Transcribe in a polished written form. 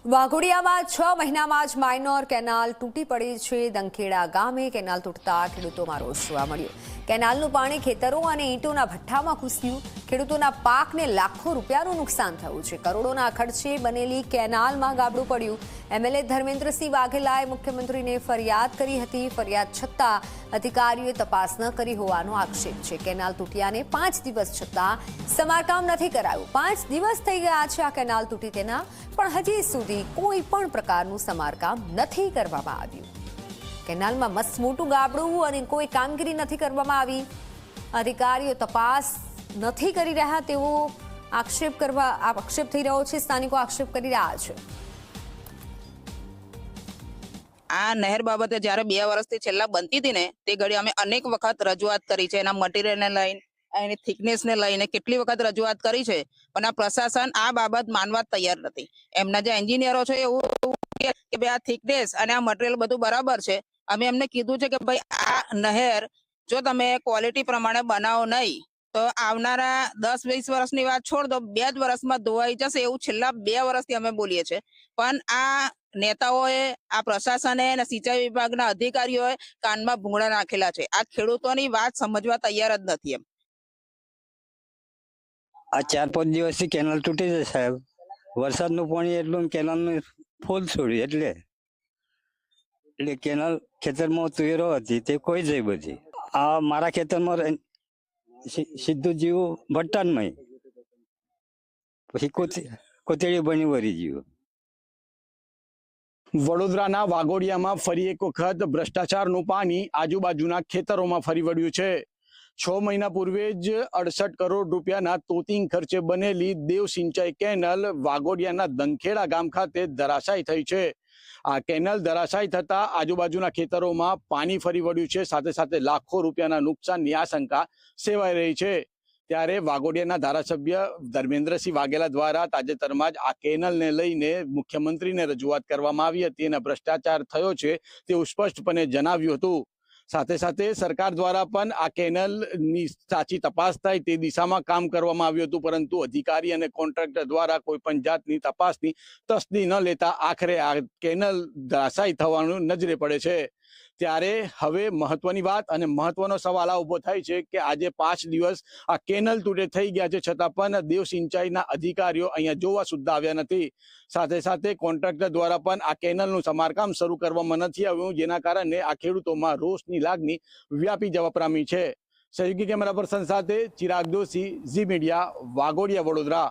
વાઘોડિયામાં 6 મહિનામાં જ minor canal તૂટી પડી છે। દંખેડા ગામે કેનાલ તૂટતા ખેડૂતોમાં રોષ જોવા મળ્યો। કેનાલનું પાણી ખેતરો અને ઈંટોના ભઠ્ઠામાં ઘૂસ્યું। ખેડૂતોના પાકને લાખો રૂપિયાનું નુકસાન થયું છે। કરોડોના ખર્ચે બનેલી કેનાલમાં ગાબડું પડ્યું। એમએલએ ધર્મેન્દ્રસિંહ વાઘેલાએ મુખ્યમંત્રીને ફરિયાદ કરી હતી। ફરિયાદ છતાં અધિકારીઓએ તપાસ ન કરી હોવાનો આક્ષેપ છે। કેનાલ તૂટ્યાને 5 દિવસ છતાં સમારકામ નથી કરાયું। 5 દિવસ થઈ ગયા છે આ કેનાલ તૂટી તેના, પણ હજી સુધી કોઈ પણ પ્રકારનું સમારકામ નથી કરવામાં આવ્યું। કેનાલમાં મસ્ત મોટું ગાબડું અને કોઈ કામગીરી નથી કરવામાં આવી। અધિકારીઓ તપાસ નથી કરી રહ્યા તેવો આક્ષેપ થઈ રહ્યો છે। સ્થાનિકો આક્ષેપ કરી રહ્યા છે। આ નહેર બાબતે જ્યારે 2 વર્ષથી છેલ્લા બનતી હતી ને તે ઘડી અમે અનેક વખત રજૂઆત કરી છે। એના મટીરિયલને લઈને, એની થિકનેસને લઈને કેટલી વખત રજૂઆત કરી છે, પણ આ પ્રશાસન આ બાબત માનવા તૈયાર નથી। એમના જે એન્જિનિયરો છે એવું કે ભાઈ આ થિકનેસ અને આ મટીરિયલ બધું બરાબર છે। અમે એમને કીધું છે કે ભાઈ આ નહેર જો તમે ક્વોલિટી પ્રમાણે બનાવો નહીં તો આવનારા 10-20 વર્ષની વાત છોડ દો, 2 જ વર્ષમાં ધોવાઈ જશે એવું છેલ્લા 2 વર્ષથી અમે બોલીએ છીએ। પણ આ નેતાઓએ, આ પ્રશાસને અને સિંચાઈ વિભાગના અધિકારીઓએ કાનમાં ભૂંગળા નાખેલા છે। આ ખેડૂતોની વાત સમજવા તૈયાર જ નથી। એમ આ 4-5 દિવસથી કેનાલ તૂટી છે સાહેબ। વરસાદનું પાણી એટલું કેનાલનું ફૂલ છોડ્યું એટલે કેનાલ ખેતરમાં તુવેરો હતી તે કોઈ જઈ બધી। આ મારા ખેતરમાં સીધું જીવું ભટ્ટાનમાં, પછી કોતેડી બની વળી જીવું। વડોદરાના વાઘોડિયામાં ફરી એક વખત ભ્રષ્ટાચારનું પાણી આજુબાજુના ખેતરોમાં ફરી વળ્યું છે। 6 મહિના પૂર્વે જ 68 કરોડ રૂપિયાના તોતિંગ ખર્ચે બનેલી દેવ સિંચાઈ કેનાલ વાઘોડિયાના દંખેડા ગામ ખાતે ધરાશાયી થઈ છે। આ કેનાલ ધરાશાયી થતા આજુબાજુના ખેતરોમાં પાણી ફરી વળ્યું છે। સાથે સાથે લાખો રૂપિયાના નુકસાનની આશંકા સેવાઈ રહી છે। ત્યારે વાઘોડિયાના ધારાસભ્ય ધર્મેન્દ્રસિંહ વાઘેલા દ્વારા તાજેતરમાં જ આ કેનાલને લઈને મુખ્યમંત્રીને રજૂઆત કરવામાં આવી હતી અને ભ્રષ્ટાચાર થયો છે તેવું સ્પષ્ટપણે જણાવ્યું હતું। સાથે સાથે સરકાર દ્વારા પણ આ કેનાલની સાચી તપાસ થાય તે દિશામાં કામ કરવામાં આવ્યું હતું, પરંતુ અધિકારી અને કોન્ટ્રાક્ટર દ્વારા કોઈ પણ જાતની તપાસની તસ્દી ન લેતા આખરે આ કેનાલ ધરાશાયી થવાનું નજરે પડે છે। ત્યારે હવે મહત્વની વાત અને મહત્વનો સવાલ આ ઉભો થાય છે કે આજે 5 દિવસ આ કેનાલ તૂટે થઈ ગયા છે, છતાં પણ દેવ સિંચાઈના અધિકારીઓ અહીંયા જોવા સુદ્ધા આવ્યા નથી। સાથે સાથે કોન્ટ્રાક્ટર દ્વારા પણ આ કેનાલનું સમારકામ શરૂ કરવામાં નથી આવ્યું, જેના કારણે આ ખેડૂતોમાં રોષની લાગણી વ્યાપી જવા પામી છે। સહયોગી કેમેરા પર્સન સાથે ચિરાગ દોશી, ઝી મીડિયા, વાઘોડિયા, વડોદરા।